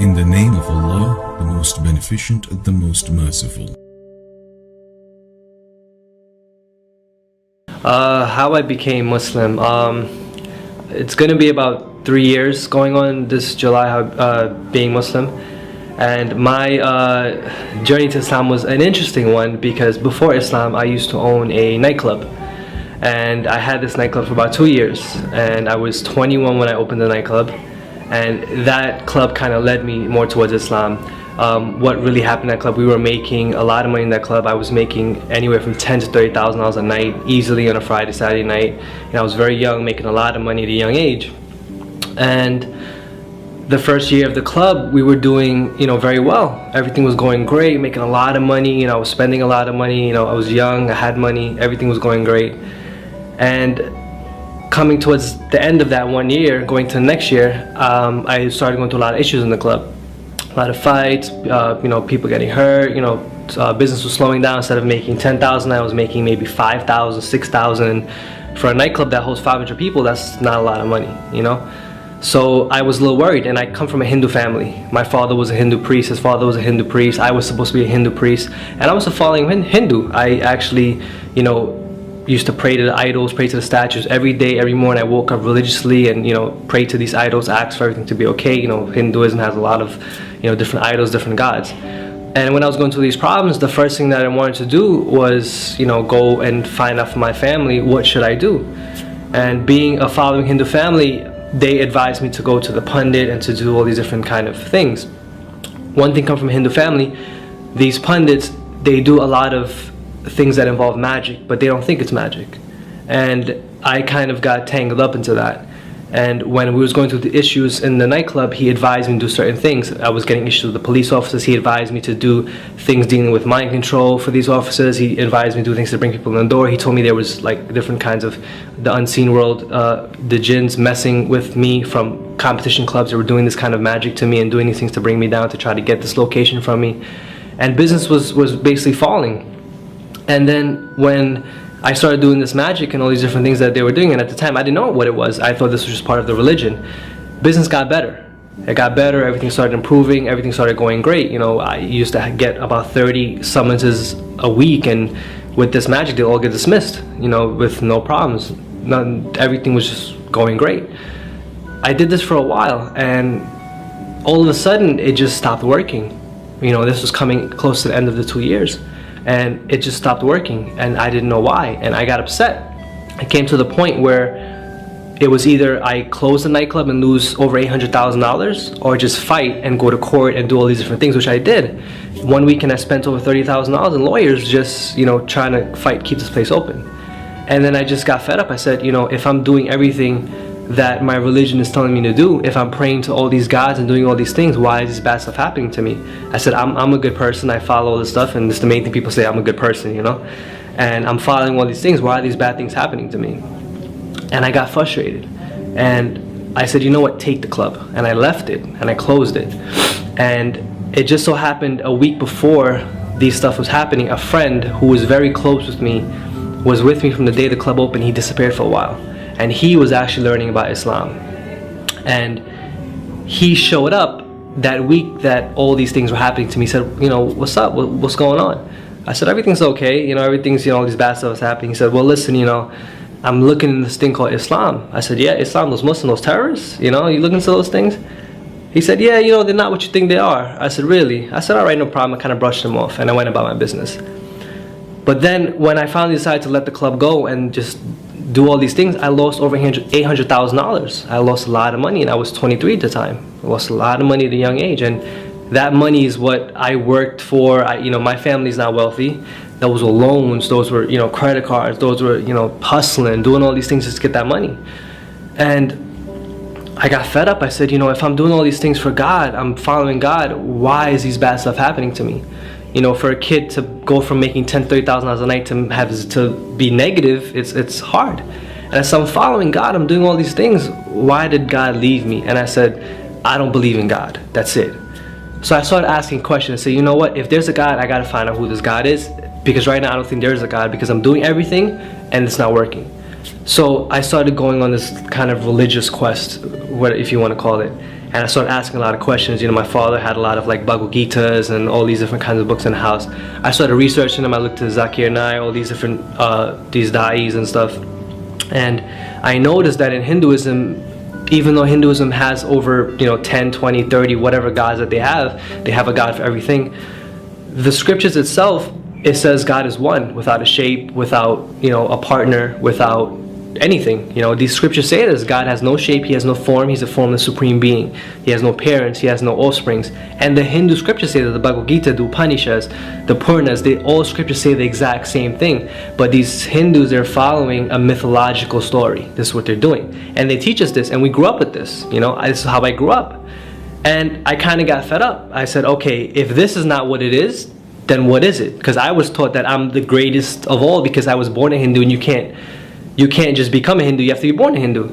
In the name of Allah, the most beneficent, the most merciful. How I became Muslim. It's going to be about 3 years going on this July, being Muslim. And my journey to Islam was an interesting one because before Islam I used to own a nightclub. And I had this nightclub for about 2 years. And I was 21 when I opened the nightclub. And that club kind of led me more towards Islam. What really happened in that club, we were making a lot of money in that club. I was making anywhere from $10,000 to $30,000 a night, easily on a Friday, Saturday night. And I was very young, making a lot of money at a young age. And the first year of the club, we were doing, very well. Everything was going great, making a lot of money. I was spending a lot of money. I was young, I had money, everything was going great. And coming towards the end of that 1 year, going to the next year, I started going through a lot of issues in the club. A lot of fights, people getting hurt, business was slowing down. Instead of making 10,000, I was making maybe 5,000, 6,000. And for a nightclub that holds 500 people, that's not a lot of money, So I was a little worried, and I come from a Hindu family. My father was a Hindu priest, his father was a Hindu priest, I was supposed to be a Hindu priest, and I was a following Hindu. I actually, used to pray to the idols, pray to the statues every day, every morning. I woke up religiously and, pray to these idols, ask for everything to be okay. Hinduism has a lot of, different idols, different gods. And when I was going through these problems, the first thing that I wanted to do was, go and find out from my family, what should I do? And being a following Hindu family, they advised me to go to the pundit and to do all these different kind of things. One thing come from a Hindu family, these pundits, they do a lot of things that involve magic, but they don't think it's magic. And I kind of got tangled up into that. And when we was going through the issues in the nightclub, he advised me to do certain things. I was getting issues with the police officers. He advised me to do things dealing with mind control for these officers. He advised me to do things to bring people in the door. He told me there was like different kinds of the unseen world, the jinns messing with me from competition clubs. They were doing this kind of magic to me and doing these things to bring me down to try to get this location from me. And business was basically falling. And then when I started doing this magic and all these different things that they were doing, and at the time I didn't know what it was. I thought this was just part of the religion. Business got better. It got better, everything started improving, everything started going great. I used to get about 30 summonses a week, and with this magic they'll all get dismissed, with no problems. Everything was just going great. I did this for a while, and all of a sudden it just stopped working. This was coming close to the end of the 2 years. And it just stopped working, and I didn't know why, and I got upset. It came to the point where it was either I close the nightclub and lose over $800,000, or just fight and go to court and do all these different things, which I did. One weekend I spent over $30,000 in lawyers just, trying to fight, keep this place open. And then I just got fed up. I said, if I'm doing everything that my religion is telling me to do, if I'm praying to all these gods and doing all these things, why is this bad stuff happening to me? I said, I'm a good person, I follow all this stuff, and this is the main thing people say, I'm a good person, and I'm following all these things, why are these bad things happening to me? And I got frustrated, and I said, you know what, take the club. And I left it, and I closed it. And it just so happened a week before these stuff was happening, a friend who was very close with me was with me from the day the club opened. He disappeared for a while. And he was actually learning about Islam. And he showed up that week that all these things were happening to me. He said, what's up? What's going on? I said, everything's okay. Everything's, all these bad stuff is happening. He said, well, listen, I'm looking in this thing called Islam. I said, yeah, Islam, those Muslims, those terrorists, you looking into those things? He said, yeah, they're not what you think they are. I said, really? I said, all right, no problem. I kind of brushed him off, and I went about my business. But then when I finally decided to let the club go and just do all these things, I lost over $800,000. I lost a lot of money, and I was 23 at the time. I lost a lot of money at a young age, and that money is what I worked for. My family's not wealthy. Those were loans, those were, credit cards, those were, hustling, doing all these things just to get that money. And I got fed up. I said, if I'm doing all these things for God, I'm following God, why is these bad stuff happening to me? For a kid to go from making $10,000, $30,000 a night to be negative, it's hard. And I said, I'm following God, I'm doing all these things, why did God leave me? And I said, I don't believe in God, that's it. So I started asking questions and say, you know what, if there's a God, I gotta find out who this God is, because right now I don't think there is a God, because I'm doing everything and it's not working. So I started going on this kind of religious quest, if you want to call it. and I started asking a lot of questions. You know, my father had a lot of like Bhagavad Gitas and all these different kinds of books in the house. I started researching them. I looked at Zakir Naik, all these different these da'is and stuff, and I noticed that in Hinduism, even though Hinduism has over 10, 20, 30 whatever gods that they have a god for everything. The scriptures itself, it says God is one, without a shape, without a partner, without anything. These scriptures say this: God has no shape, he has no form, he's a formless supreme being, he has no parents, he has no offsprings. And the Hindu scriptures say that, the Bhagavad Gita, the Upanishads, the Puranas, all scriptures say the exact same thing. But these Hindus, they're following a mythological story. This is what they're doing, and they teach us this, and we grew up with this. This is how I grew up, and I kind of got fed up. I said, okay, if this is not what it is, then what is it? Because I was taught that I'm the greatest of all because I was born a Hindu, and you can't just become a Hindu, you have to be born a Hindu.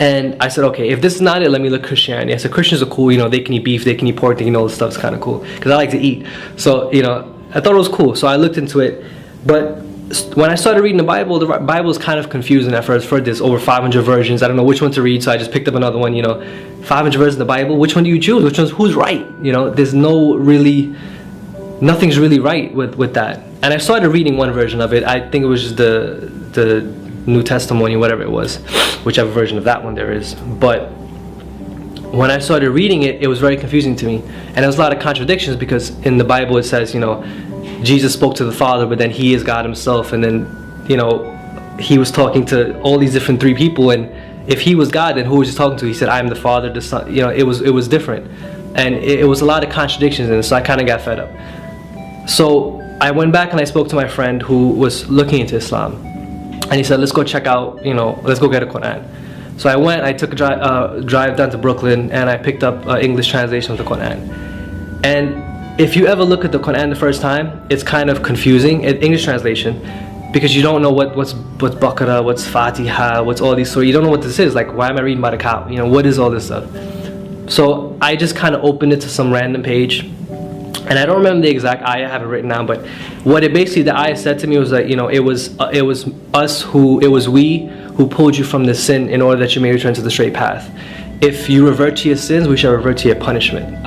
And I said, okay, if this is not it, let me look Christianity. I said, Christians are cool, they can eat beef, they can eat pork, they can all this stuff's kind of cool, because I like to eat. So, I thought it was cool, so I looked into it. But when I started reading the Bible is kind of confusing at first. There's over 500 versions, I don't know which one to read, so I just picked up another one. 500 versions of the Bible, which one do you choose? Who's right? There's nothing's really right with that. And I started reading one version of it. I think it was just the New Testimony, whatever it was, whichever version of that one there is. But when I started reading it, it was very confusing to me, and there was a lot of contradictions, because in the Bible it says, Jesus spoke to the Father, but then he is God himself, and then he was talking to all these different three people, and if he was God, then who was he talking to? He said, I am the Father, the Son. It was different, and it was a lot of contradictions in it, so I kind of got fed up. So I went back and I spoke to my friend who was looking into Islam, and he said, let's go check out, let's go get a Quran. So I went, I took a drive down to Brooklyn, and I picked up an English translation of the Quran. And if you ever look at the Quran the first time, it's kind of confusing, English translation, because you don't know what's Baqarah, what's Fatiha, what's all these, so you don't know what this is. Like, why am I reading about a cow? What is all this stuff? So I just kind of opened it to some random page, and I don't remember the exact ayah, I have it written down, but what it basically, the ayah said to me was that, it was we who pulled you from the sin in order that you may return to the straight path. If you revert to your sins, we shall revert to your punishment.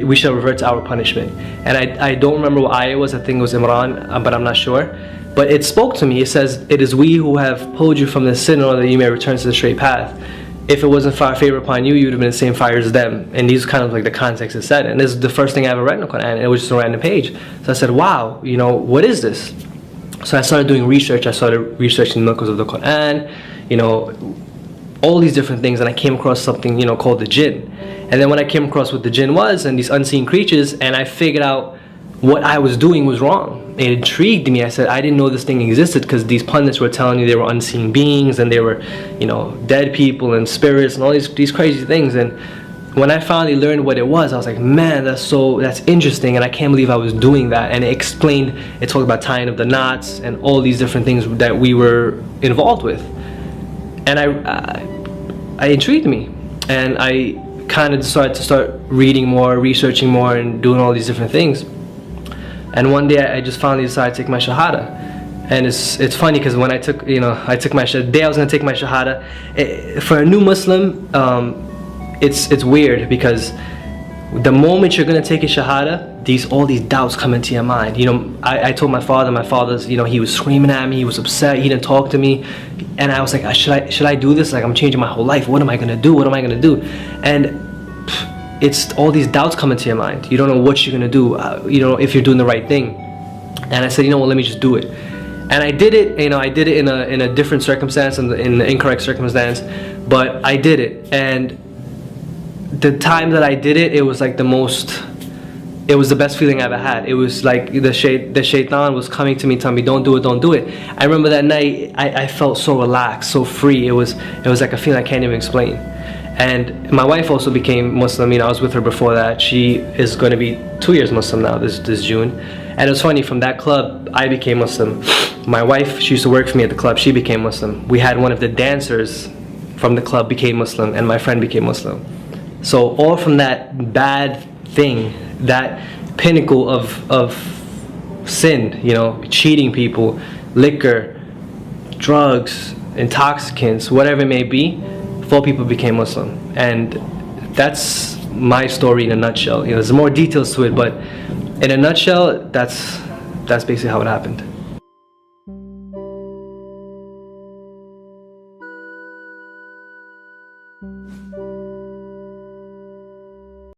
We shall revert to our punishment. And I don't remember what ayah it was. I think it was Imran, but I'm not sure. But it spoke to me. It says, it is we who have pulled you from the sin in order that you may return to the straight path. If it wasn't for our favor upon you, you would have been in the same fire as them. And these are kind of like the context it said. And this is the first thing I ever read in the Quran. And it was just a random page. So I said, wow, what is this? So I started doing research. I started researching the miracles of the Quran, all these different things, and I came across something called the jinn. And then when I came across what the jinn was and these unseen creatures, and I figured out what I was doing was wrong, it intrigued me. I said, I didn't know this thing existed, because these pundits were telling me they were unseen beings, and they were dead people and spirits and all these crazy things. And when I finally learned what it was, I was like, man, that's interesting, and I can't believe I was doing that. And it talked about tying up the knots and all these different things that we were involved with. And I intrigued me, and I kind of decided to start reading more, researching more, and doing all these different things. And one day I just finally decided to take my Shahada. And it's funny, because when I took my Shahada, the day I was going to take my Shahada, for a new Muslim, it's weird, because the moment you're going to take a Shahada, all these doubts come into your mind. I told my father's, he was screaming at me, he was upset, he didn't talk to me, and I was like, should I do this? Like, I'm changing my whole life, what am I going to do? And it's all these doubts come into your mind. You don't know what you're going to do, if you're doing the right thing. And I said, let me just do it. And I did it, I did it in a different circumstance, in the incorrect circumstance, but I did it. And the time that I did it, it was like it was the best feeling I ever had. It was like the shaitan was coming to me, telling me, don't do it. I remember that night, I felt so relaxed, so free. It was like a feeling I can't even explain. And my wife also became Muslim. I was with her before that. She is going to be 2 years Muslim now, this June. And it was funny, from that club, I became Muslim. My wife, she used to work for me at the club, she became Muslim. We had one of the dancers from the club became Muslim, and my friend became Muslim. So all from that bad thing, that pinnacle of sin, cheating people, liquor, drugs, intoxicants, whatever it may be, 4 people became Muslim. And that's my story in a nutshell. You know, there's more details to it, but in a nutshell, that's basically how it happened.